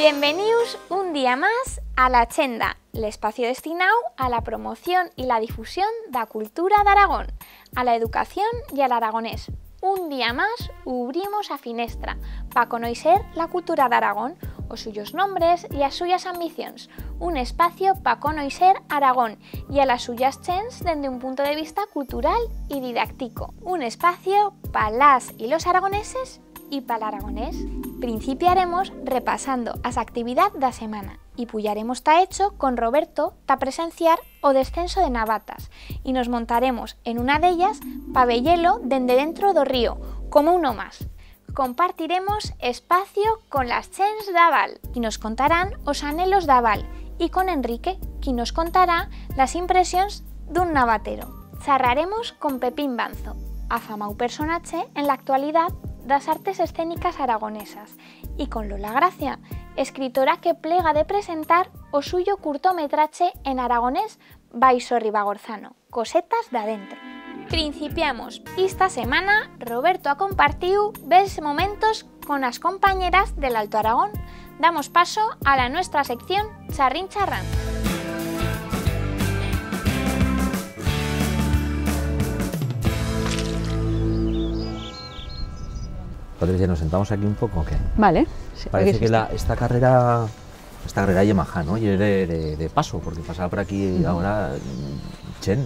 Bienvenidos un día más a la Chenda, l'espacio destinado a la promoción y la difusión de la cultura de Aragón, a la educación y al aragonés. Un día más abrimos a finestra para conocer la cultura de Aragón, os suyos nombres y as suyas ambiciones. Un espacio para conocer Aragón y a las suyas chens desde un punto de vista cultural y didáctico. Un espacio para las y los aragoneses y para el aragonés. Principiaremos repasando as actividad da semana y pullaremos ta hecho con Roberto ta presenciar o descenso de navatas y nos montaremos en una de ellas pa veyelo dende dentro do río, como uno más. Compartiremos espacio con las chens d'Aval, y nos contarán os anhelos d'Aval, y con Enrique, que nos contará las impresiones d'un navatero. Charraremos con Pepín Banzo, afamau personaje en la actualidad das artes escénicas aragonesas, y con Lola Gracia, escritora que plega de presentar o suyo curtometrache en aragonés Baixo Ribagorzano, Cosetas de adentro. Principiamos. Esta semana Roberto ha compartido ves momentos con las compañeras del Alto Aragón. Damos paso a la nuestra sección Charrín Charrán. Patricia, ¿nos sentamos aquí un poco o qué? Vale. Sí, parece que esta carrera Yamaha, ¿no? Y de paso, porque pasaba por aquí ahora Chen,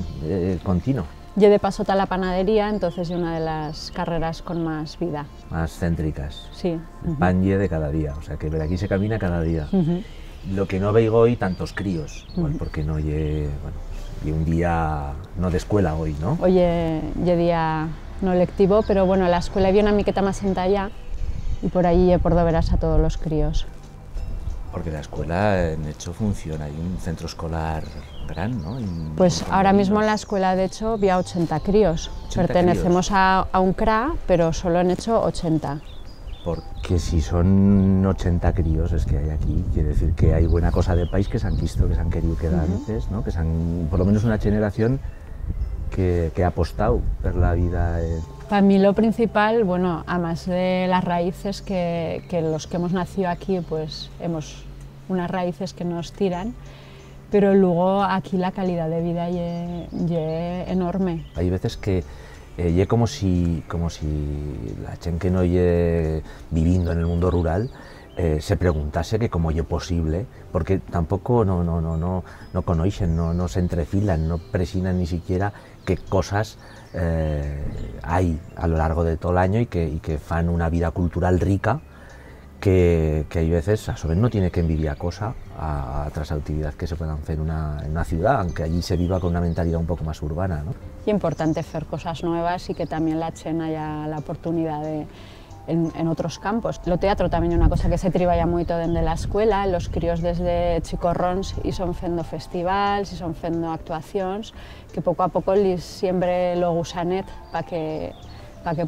continuo. Yo de paso está la panadería, entonces es una de las carreras con más vida. Más céntricas. Sí. Pan de cada día, o sea que de aquí se camina cada día. Lo que no veigo hoy, tantos críos, igual porque no lle, bueno, y un día no de escuela hoy, ¿no? Oye, día no lectivo, pero bueno, la escuela había una miqueta más allá y por ahí por do verás a todos los críos. Porque la escuela en hecho funciona, hay un centro escolar gran, ¿no? Pues ahora mismo en la escuela de hecho había 80 críos. 80 Pertenecemos críos. A un CRA, pero solo han hecho 80. Porque si son 80 críos es que hay aquí, quiere decir que hay buena cosa del país que se han visto, que se han querido quedar antes, ¿no? Que se han, por lo menos una generación que ha apostado por la vida. Para mí lo principal, bueno, además de las raíces que los que hemos nacido aquí, pues hemos unas raíces que nos tiran, pero luego aquí la calidad de vida es enorme. Hay veces que es como si la gente que no lle viviendo en el mundo rural se preguntase que cómo es posible, porque tampoco no conocen, no se entrefilan, no presinan ni siquiera qué cosas hay a lo largo de todo el año y que fan una vida cultural rica que hay veces a su vez no tiene que envidiar cosa a otras actividades que se puedan hacer en una ciudad, aunque allí se viva con una mentalidad un poco más urbana, ¿no? Y importante hacer cosas nuevas y que también la Chen haya la oportunidad de en otros campos. Lo teatro también es una cosa que se triballa moito dende la escuela, los críos desde chicorrons y son fendo festivals, y son fendo actuaciones, que poco a poco les siembre lo gusanet para que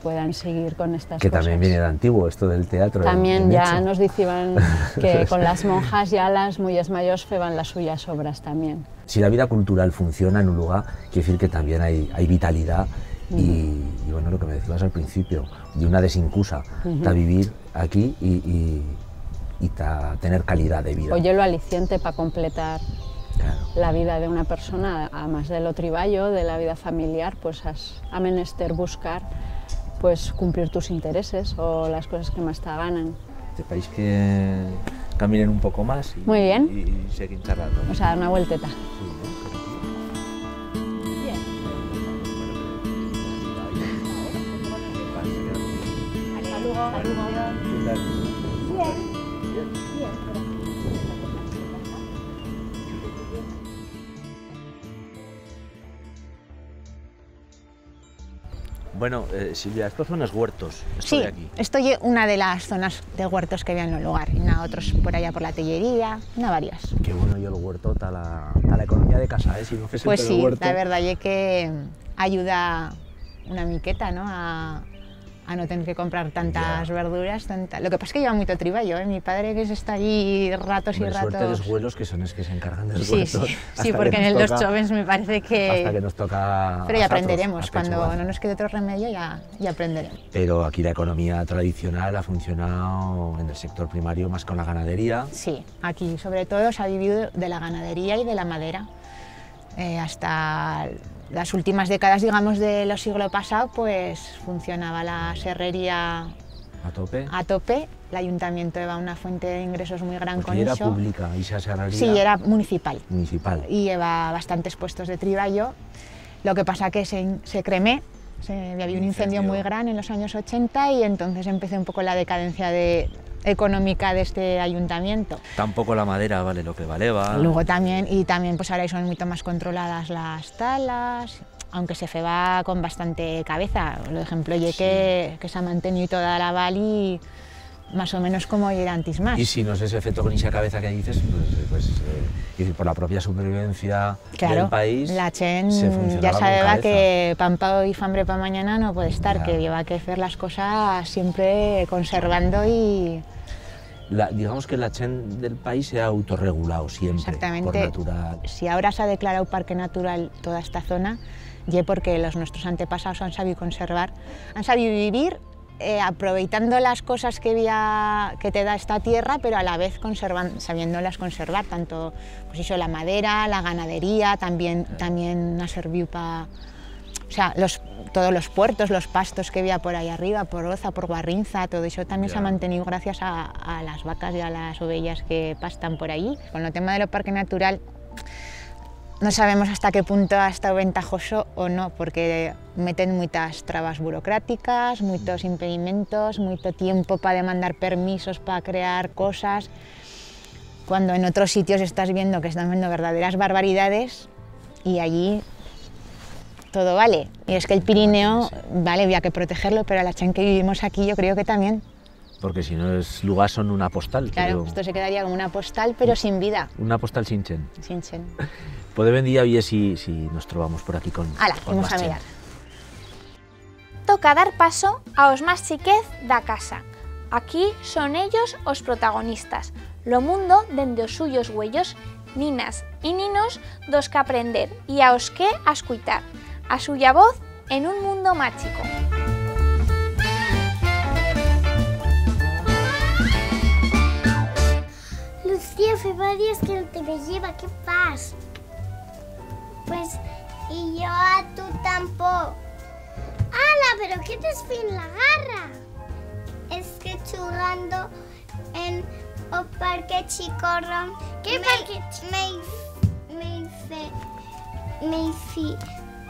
puedan seguir con estas que cosas. También viene de antiguo esto del teatro. También ya hecho. nos decían que con las monjas ya las muyes mayores feban las suyas obras también. Si la vida cultural funciona en un lugar, quiere decir que también hay vitalidad y bueno, lo que me decías al principio, de una desincusa, de vivir aquí y tener calidad de vida. Oye, lo aliciente para completar la vida de una persona, además de lo triballo, de la vida familiar, pues a menester buscar pues cumplir tus intereses o las cosas que más te ganan. ¿Te parece que caminen un poco más? Muy bien. Y seguir charlando. O sea, dar una vuelteta. Bueno, Silvia, estos son los huertos. Sí, de aquí. esto es una de las zonas de huertos que había en el lugar. Y nada, otros por allá por la tellería, una varias. Qué bueno yo el huerto, está la economía de casa, ¿eh? Si no fuese Pues el huerto. la verdad es que ayuda una miqueta, ¿no? a a no tener que comprar tantas verduras. Lo que pasa es que lleva mucho triballo, ¿eh? Mi padre que se está allí ratos y ratos... Suerte de los huelos que son los que se encargan de los Sí, huertos. sí, porque en los Chovens me parece que... Hasta que nos toca... Pero ya aprenderemos, cuando no nos quede otro remedio ya aprenderemos. Pero aquí la economía tradicional ha funcionado en el sector primario más con la ganadería. Sí, aquí sobre todo se ha vivido de la ganadería y de la madera. Hasta las últimas décadas, digamos, de los siglos pasados, pues funcionaba la serrería a tope. El ayuntamiento era una fuente de ingresos muy gran con era eso. Pública y esa serrería... Sí, era municipal. Y lleva bastantes puestos de triballo. Lo que pasa que se cremé, había un incendio muy grande en los años 80 y entonces empezó un poco la decadencia económica de este ayuntamiento. Tampoco la madera vale lo que valeva. Luego también pues ahora son mucho más controladas las talas, aunque se va con bastante cabeza. Por ejemplo, que se ha mantenido toda la vali más o menos como era antes más. Y si no es ese efecto con esa cabeza que dices, por la propia supervivencia del país, la Chen ya sabe que pan pa y fambre pa mañana no puede estar, que lleva que hacer las cosas siempre conservando y... digamos que la Chen del país se ha autorregulado siempre. Exactamente. Por natural. Si ahora se ha declarado parque natural toda esta zona, y porque nuestros antepasados han sabido conservar, han sabido vivir aprovechando las cosas que te da esta tierra, pero a la vez sabiéndolas conservar, tanto pues eso, la madera, la ganadería, también ha servido para... O sea, todos los puertos, los pastos que había por ahí arriba, por Oza, por Guarrinza, todo eso también se ha mantenido gracias a las vacas y a las ovejas que pastan por ahí. Con el tema del parque natural, no sabemos hasta qué punto ha estado ventajoso o no, porque meten muchas trabas burocráticas, muchos impedimentos, mucho tiempo para demandar permisos, para crear cosas, cuando en otros sitios estás viendo que están viendo verdaderas barbaridades y allí todo vale. Y es que el Pirineo, vale, había que protegerlo, pero a la Chen que vivimos aquí yo creo que también. Porque si no es lugar, son una postal. Claro, esto se quedaría como una postal, pero sin vida. Una postal sin Chen. Sin Chen. Podem dir avui si nos trobamos por aquí con vamos a mirar. Toca dar paso aos máis chiquez da casa. Aquí son ellos os protagonistas. Lo mundo dende os suyos huellos, ninas e ninos dos que aprender e aos que ascuitar. A suya voz en un mundo máxico. Lucía, fa varios que no te veía, ¿qué pasa? Pues, y yo a tú tampoco. ¡Hala! ¿Pero qué te fin la garra? Es que jugando en el parque Chicorrón. ¿Qué parque? Me hice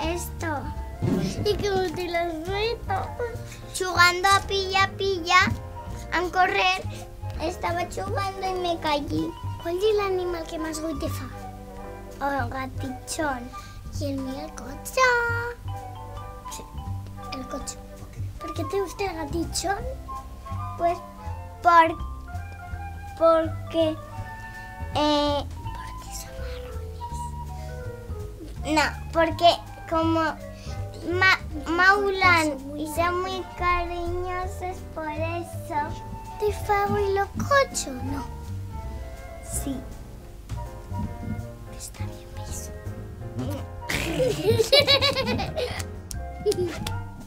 esto. ¿Y cómo te lo has visto? Jugando a pilla, a correr. Estaba jugando y me caí. ¿Cuál es el animal que más guay te fa? El gatichón. Y el mío el coche. Sí, el coche. ¿Por qué te gusta el gatichón? Pues porque son marrones. No, porque como maulan y son muy cariñosos, por eso. ¿Te fago y lo cocho? No. Sí. Está bien visto.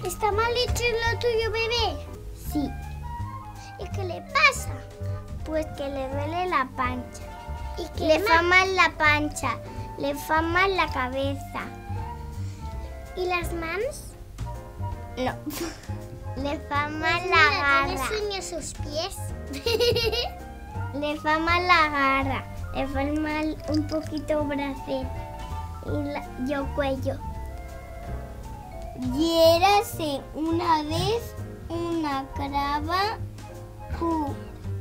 ¿Está mal hecho lo tuyo, bebé? Sí. ¿Y qué le pasa? Pues que le duele la pancha. ¿Y que le fa mal la pancha? Le fa mal la cabeza. ¿Y las manos? No. Le fa mal la garra. ¿Tiene sueños sus pies? Le fa mal la garra. Le fa mal un poquito bracet. Y yo cuello. Y érase una vez una crava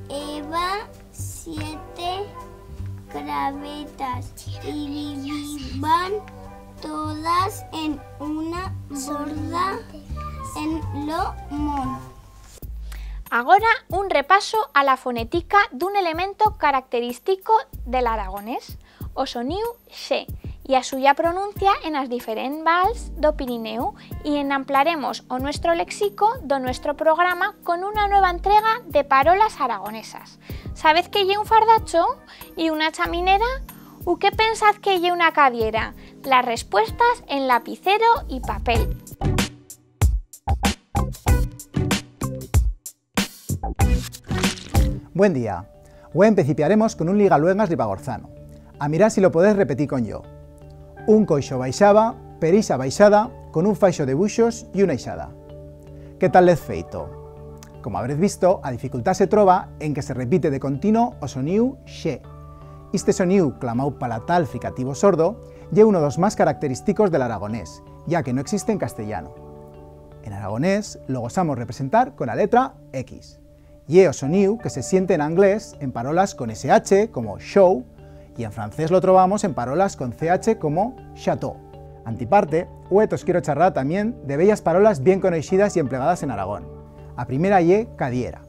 Eva 7 cravetas y vivían todas en una borda en lo mono. Agora un repaso a la fonética dun elemento característico del aragonés, o soniu xe, i a suya pronuncia en las diferentes vals do Pirineu y enampliaremos o nuestro léxico do nuestro programa con una nueva entrega de parolas aragonesas. ¿Sabed que lle un fardacho y una chaminera? ¿U qué pensad que lle una cadiera? Las respuestas en lapicero y papel. Buen día. Hoy empecipiaremos con un ligaluengas ribagorzano. A mirar si lo podéis repetir con yo. Un coixo baixaba, perisa baixada, con un faixo de buxos y una ixada. ¿Qué tal les feito? Como habréis visto, a dificultad se trova en que se repite de continuo o soniu xe. Este soniu clamau palatal fricativo sordo lle uno dos más característicos del aragonés, ya que no existe en castellano. En aragonés lo gozamos representar con la letra X. Ye o soniu que se siente en inglés en parolas con SH como show y en francés lo trovamos en parolas con CH como chateau. Antiparte, os quiero charlar también de bellas parolas bien conocidas y empleadas en Aragón. A primera ye cadiera.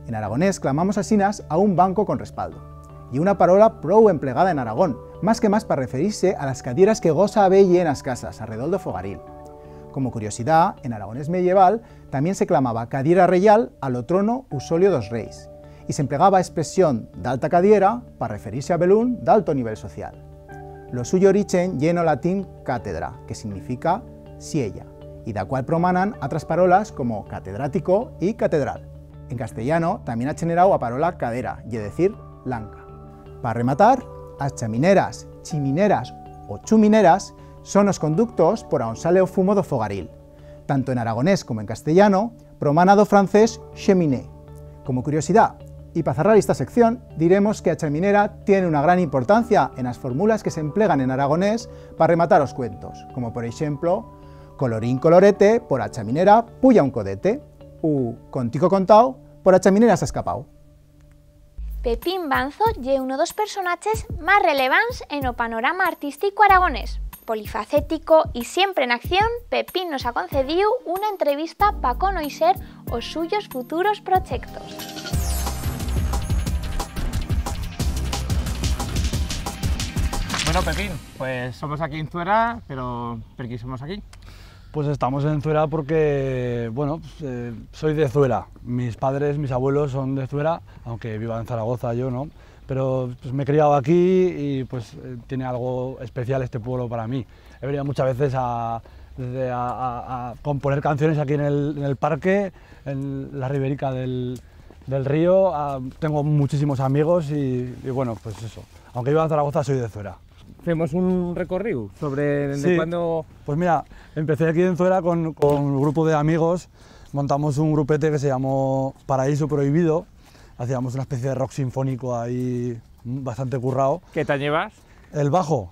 En aragonés clamamos asinas a un banco con respaldo. Y una parola prou emplegada en Aragón, más que más para referirse a las cadieras que goza a belle en las casas, alrededor do fogaril. Como curiosidad, en aragonés medieval también se clamaba cadiera reyal a lo trono u solio dos reis, y se empleaba expresión d'alta cadiera para referirse a belún d'alto nivel social. Lo suyo origen lleno latín cátedra, que significa siella, y da cual promanan otras parolas como catedrático y catedral. En castellano también ha generado a parola cadera, y decir lanca. Para rematar, as chamineras, chimineras o chumineras son los conductos por a on sale o fumo do fogaril. Tanto en aragonés como en castellano, promana do francés cheminée. Como curiosidad, y para cerrar esta sección, diremos que a chaminera tiene una gran importancia en las fórmulas que se emplean en aragonés para rematar los cuentos, como por ejemplo, colorín colorete, por a chaminera puya un codete, u contigo contao, por a chaminera s'ha escapao. Pepín Banzo lle uno dos personajes más relevantes en o panorama artístico aragonés. Polifacético y siempre en acción, Pepín nos ha concedido una entrevista para conocer os suyos futuros proyectos. Bueno, Pepín, pues somos aquí en Zuera, pero ¿por qué somos aquí? Pues estamos en Zuera porque, bueno, soy de Zuera. Mis padres, mis abuelos son de Zuera, aunque viva en Zaragoza yo, ¿no? Pero pues, me he criado aquí y pues tiene algo especial este pueblo para mí. He venido muchas veces a componer canciones aquí en el parque, en la riberica del río. Tengo muchísimos amigos y bueno, pues eso. Aunque viva en Zaragoza, soy de Zuera. Hacemos un recorrido sobre desde cuándo... Pues mira, empecé aquí en Zuera con un grupo de amigos, montamos un grupete que se llamó Paraíso Prohibido, hacíamos una especie de rock sinfónico ahí bastante currado. ¿Qué tal llevas? El bajo,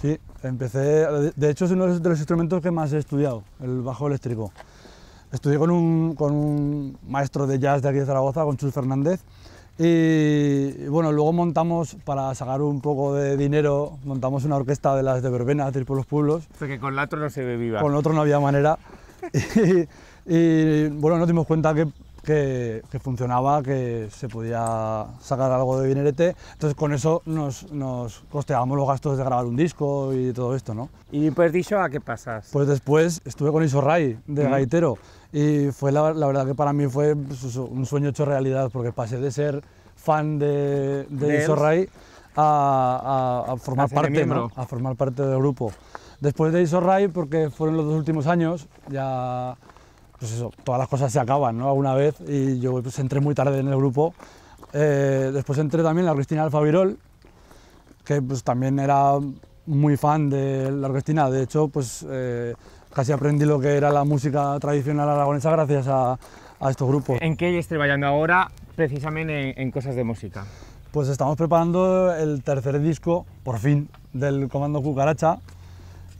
sí, empecé, de hecho es uno de los instrumentos que más he estudiado, el bajo eléctrico. Estudié con un maestro de jazz de aquí de Zaragoza, con Chus Fernández, y bueno, luego montamos, para sacar un poco de dinero, montamos una orquesta de las de verbena, de por los pueblos. Porque con la otro no se ve viva. Con el otro no había manera. y bueno, nos dimos cuenta que funcionaba, que se podía sacar algo de dinerete, entonces con eso nos costeábamos los gastos de grabar un disco y todo esto, ¿no? ¿Y pues dicho a qué pasas? Pues después estuve con Isorray, de gaitero, y fue la verdad que para mí fue pues, un sueño hecho realidad, porque pasé de ser fan de Isorray a formar parte, ¿no? A formar parte del grupo. Después de Isorray, porque fueron los 2 últimos años, ya pues eso, todas las cosas se acaban, ¿no? Alguna vez, y yo pues entré muy tarde en el grupo. Después entré también en la Orquestina Alfa Virol, que pues también era muy fan de la orquestina. De hecho, pues casi aprendí lo que era la música tradicional aragonesa gracias a estos grupos. ¿En qué estáis trabajando ahora, precisamente en cosas de música? Pues estamos preparando el tercer disco, por fin, del Comando Cucaracha.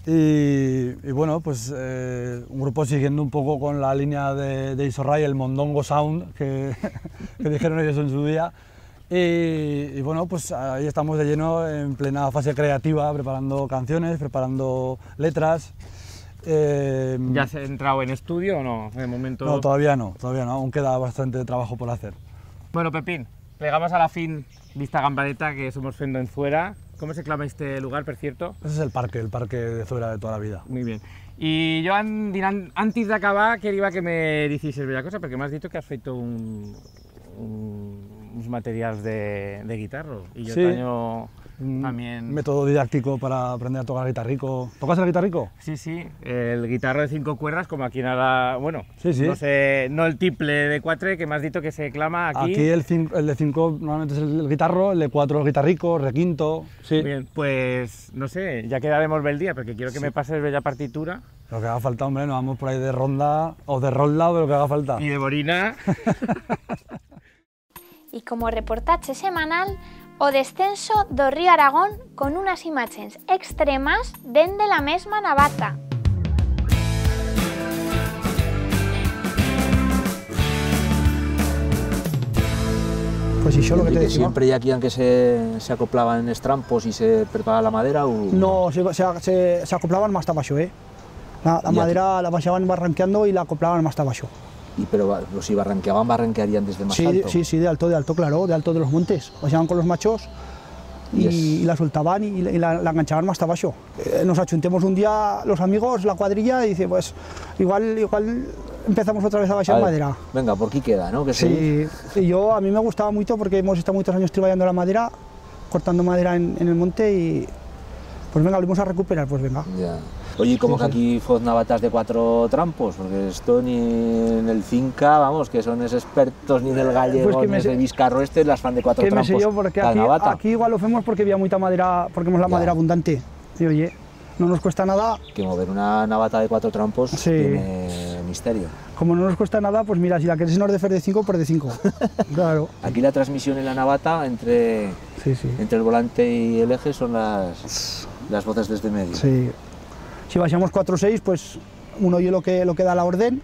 Y bueno, pues un grupo siguiendo un poco con la línea de Isorray, el Mondongo Sound, que dijeron ellos en su día. Y bueno, pues ahí estamos de lleno en plena fase creativa, preparando canciones, preparando letras. ¿Ya has entrado en estudio o no? De momento... No, todavía no, aún queda bastante trabajo por hacer. Bueno, Pepín, llegamos a la fin de esta gambareta que somos fendo en Zuera. ¿Cómo se clama este lugar, por cierto? Ese es el parque de Zuera de toda la vida. Muy bien. I jo, antes d'acabar, queria que me dicieses una cosa, perquè m'has dit que has fet uns materials de guitarra, y yo sí. También... Método didáctico para aprender a tocar guitarrico. ¿Tocas el guitarrico? Sí, sí, el guitarro de 5 cuerdas, como aquí nada, bueno, sí, sí. No sé, no el tiple de 4 que me has dicho que se clama aquí. Aquí el de 5 normalmente es el guitarro, el de 4 el guitarrico, el de quinto, sí. Bien, pues no sé, ya quedaremos el día, porque quiero que me pases bella partitura. Lo que haga falta, hombre, nos vamos por ahí de ronda o de rolda o de lo que haga falta. Y de borina. Y como reportaje semanal, o descenso do río Aragón con unas imágenes extremas dende la mesma navata. Pues si yo lo que te decía. ¿Siempre ya aquí aunque se acoplaban estrampos y se preparaba la madera? O... No, se acoplaban más abajo, La madera la vayan barranqueando y la acoplaban más abajo. Pero si barranquearían desde más alto. Sí, de alto, claro, de alto de los montes. Vayan con los machos y la soltaban y la enganchaban más abajo. Nos achuntemos un día los amigos, la cuadrilla, y dice, pues igual empezamos otra vez a baixar madera. Venga, por aquí queda, ¿no? Que sí, y a mí me gustaba mucho porque hemos estado muchos años trabajando la madera, cortando madera en el monte y pues venga, volvemos a recuperar, pues venga. Ya. Oye, ¿cómo que aquí fue navatas de 4 trampos? Porque esto ni en el finca, vamos, que son expertos ni del gallego, pues ni del biscarro las fan de 4 trampos. Que me sé yo, porque aquí igual lo hacemos porque había mucha madera, porque hemos la madera abundante. Y oye, no nos cuesta nada. Que mover una navata de 4 trampos tiene misterio. Como no nos cuesta nada, pues mira, si la quieres en orden de 5, pues de 5. Claro. Aquí la transmisión en la navata entre el volante y el eje son las voces desde medio. Sí. Si bajamos 4 o 6, pues uno oye lo que da la orden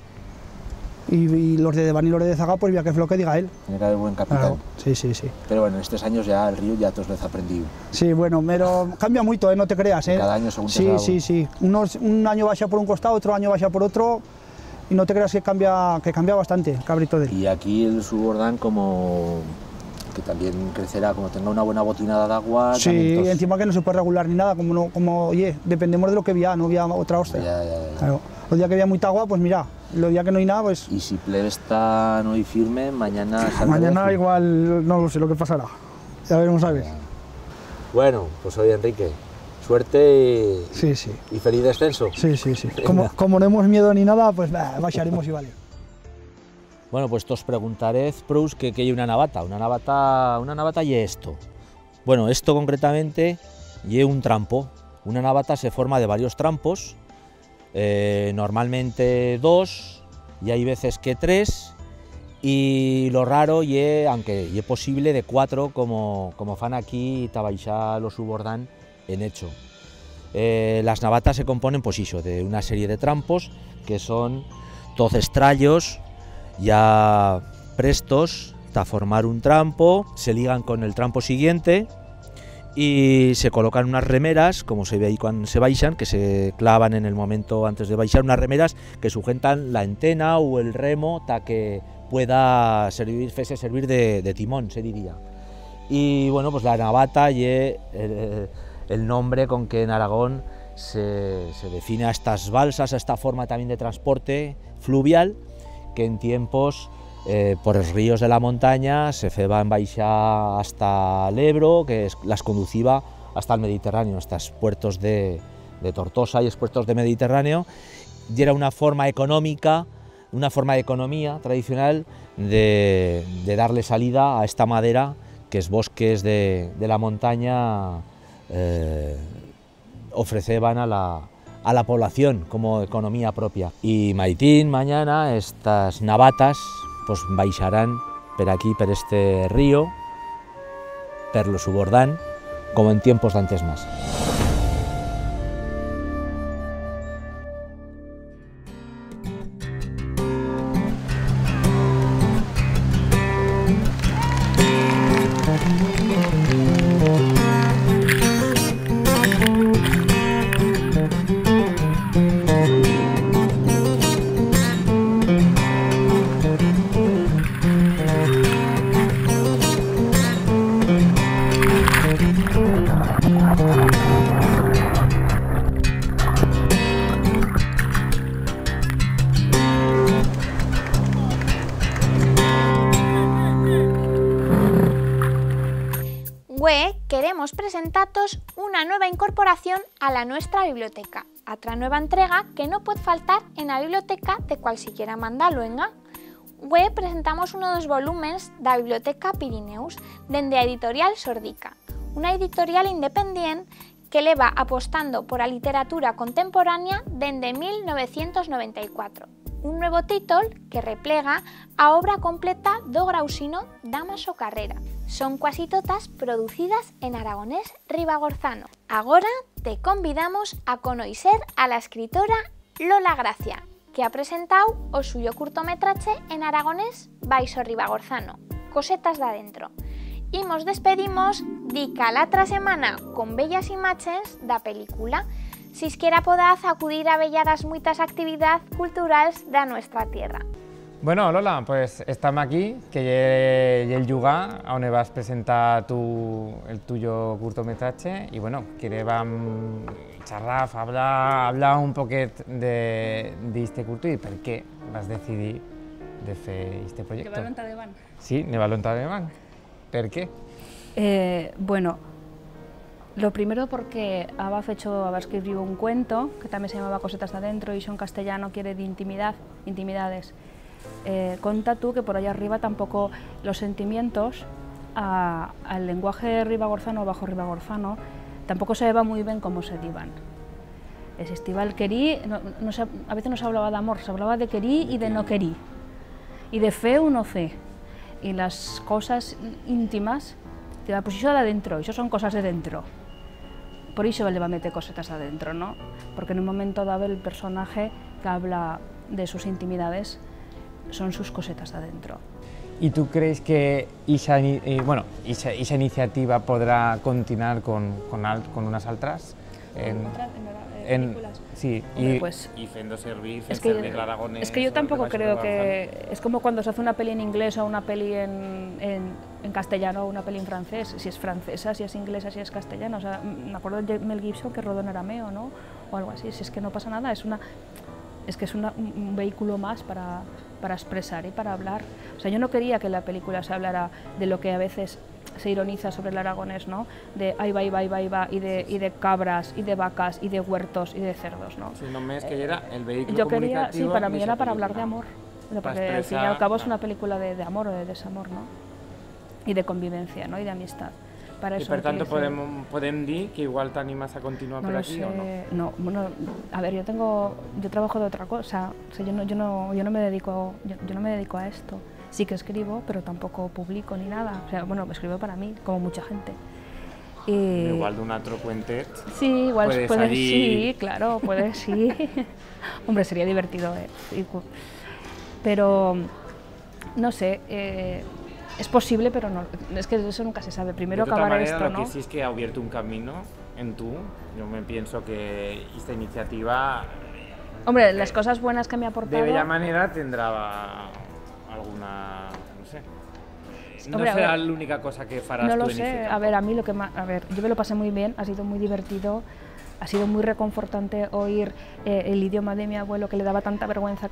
y los de Deván y los de Zaga, pues ya que es lo que diga él. Tiene que haber buen capitán. Claro. Sí. Pero bueno, en estos años ya el río ya todos lo has aprendido. Sí, bueno, pero cambia mucho, no te creas. Cada año según Sí. Un año baja por un costado, otro año baja por otro, y no te creas que cambia bastante el cabrito de él. Y aquí el Subordán como que también crecerá, como tenga una buena botinada de agua. Sí, encima que no se puede regular ni nada, oye, dependemos de lo que había, no había otra hostia. Ya. Claro, los días que había mucha agua, pues mira, los días que no hay nada, pues... Y si plebe está no y firme, mañana... Mañana igual, no lo sé lo que pasará, ya veremos a ver. Bueno, pues oye Enrique, suerte y feliz descenso. Sí. Como no hemos miedo ni nada, pues baixaremos y vale. Bueno, pues os preguntaréis, Prous, que hay una navata. Una navata y esto. Bueno, esto concretamente y un trampo. Una navata se forma de varios trampos, normalmente 2, y hay veces que 3, y lo raro aunque es posible, de 4, como fan aquí Tabaixá los Subordán en hecho. Las navatas se componen pues de una serie de trampos que son todos estrallos ya prestos a formar un trampo, se ligan con el trampo siguiente y se colocan unas remeras, como se ve ahí cuando se baixan, que se clavan en el momento antes de baixar, unas remeras que sujetan la antena o el remo para que pueda servir de timón, se diría. Y bueno, pues la navata y el nombre con que en Aragón se define a estas balsas, a esta forma también de transporte fluvial, que en tiempos por los ríos de la montaña se feban baixar hasta el Ebro, que las conducía hasta el Mediterráneo, hasta los puertos de Tortosa y los puertos de Mediterráneo, y era una forma económica, una forma de economía tradicional de darle salida a esta madera que es bosques de la montaña ofreceban a la población como economía propia. Y maitín, mañana, estas navatas pues baixarán per aquí, per este río, per lo Subordán, como en tiempos de antes más. presentar-vos una nueva incorporación a la nuestra biblioteca, otra nueva entrega que no puede faltar en la biblioteca de cualquiera manda luenga. Hoy presentamos uno de los volúmenes de la Biblioteca Pirineus, dende a Editorial Sordica, una editorial independiente que le va apostando por la literatura contemporánea dende 1994. Un nuevo título que replega a obra completa do Grausino Damaso Carrera. Son casi todas producidas en aragonés ribagorzano. Agora te convidamos a conocer a la escritora Lola Gracia, que ha presentado o suyo curtometraje en aragonés baixo ribagorzano, Cosetas de adentro. Y nos despedimos dica la otra semana con bellas imágenes da película. Si isquiera podaz acudir a belladas muitas actividades culturales de nuestra tierra. Bueno, Lola, pues estamos aquí, que el Yuga, a donde vas a presentar el tuyo cortometraje, y bueno, queremos charlar, hablar un poquet de este curto y por qué vas a decidir de hacer este proyecto. ¿De Valonta de Van? Sí, de Valonta de Van. ¿Por qué? Bueno, lo primero porque había escrito un cuento que también se llamaba Cosetas de adentro y en castellano quiere de intimidades. Conta tú que por allá arriba tampoco los sentimientos al lenguaje ribagorzano o bajo ribagorzano tampoco se va muy bien cómo se divan. Existía el querí, a veces no se hablaba de amor, se hablaba de querí y de no querí, y de fe o no fe, y las cosas íntimas, pues eso de adentro, eso son cosas de dentro. Por eso le va a meter cosetas adentro, ¿no? Porque en un momento dado el personaje que habla de sus intimidades son sus cosetas adentro. ¿Y tú crees que esa iniciativa podrá continuar con unas otras? Sí, y fendo servir, aragonés. Es que yo tampoco creo que... Es como cuando se hace una peli en inglés o una peli en castellano o una peli en francés, si es francesa, si es inglesa, si es castellana. O sea, me acuerdo de Mel Gibson que rodó en arameo, ¿no? O algo así. Si es que no pasa nada, es un vehículo más para expresar y para hablar. O sea, yo no quería que la película se hablara de lo que a veces se ironiza sobre el aragonés, ¿no? De ahí va, y de cabras, y de vacas, y de huertos, y de cerdos, ¿no? Si no me es que era el vehículo yo quería, comunicativo. sí, para mí era para hablar de amor, porque al fin y al cabo es una película de amor o de desamor, ¿no? Y de convivencia, ¿no? Y de amistad. Para eso y por tanto podemos decir que igual te animas a continuar por aquí o no. No, bueno, a ver, yo trabajo de otra cosa, o sea, yo no me dedico a esto. Sí que escribo, pero tampoco publico ni nada. O sea, bueno, escribo para mí, como mucha gente. Igual de un otro cuentet. Sí, igual puedes sí, claro, puedes sí. Hombre, sería divertido. Pero no sé, es posible, pero no. Es que eso nunca se sabe. Primero acabar esto, ¿no? Lo que sí es que ha abierto un camino en tú. Yo me pienso que esta iniciativa. Hombre, las cosas buenas que me ha aportado. De bella manera tendrá alguna, no sé, no Hombre, será la única cosa que farás no tú lo en sé, este a ver, a mí yo me lo pasé muy bien, ha sido muy divertido, ha sido muy reconfortante oír el idioma de mi abuelo que le daba tanta vergüenza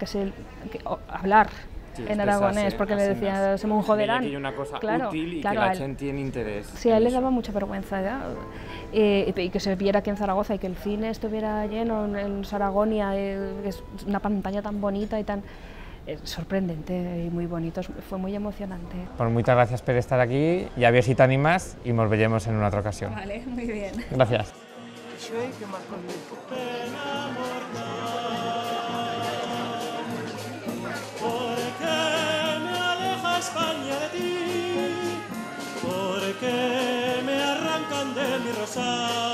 hablar en aragonés, porque le decía, se me un joderán. Que una cosa útil y que la gente tiene interés. Sí, a él le daba mucha vergüenza, ¿ya? Y que se viera aquí en Zaragoza y que el cine estuviera lleno en Saragonia, que es una pantalla tan bonita y tan... sorprendente y muy bonito, fue muy emocionante. Pues muchas gracias por estar aquí y a ver si te animas y nos veremos en una otra ocasión. Vale, muy bien. Gracias. España de ti, porque me arrancan de mi rosal.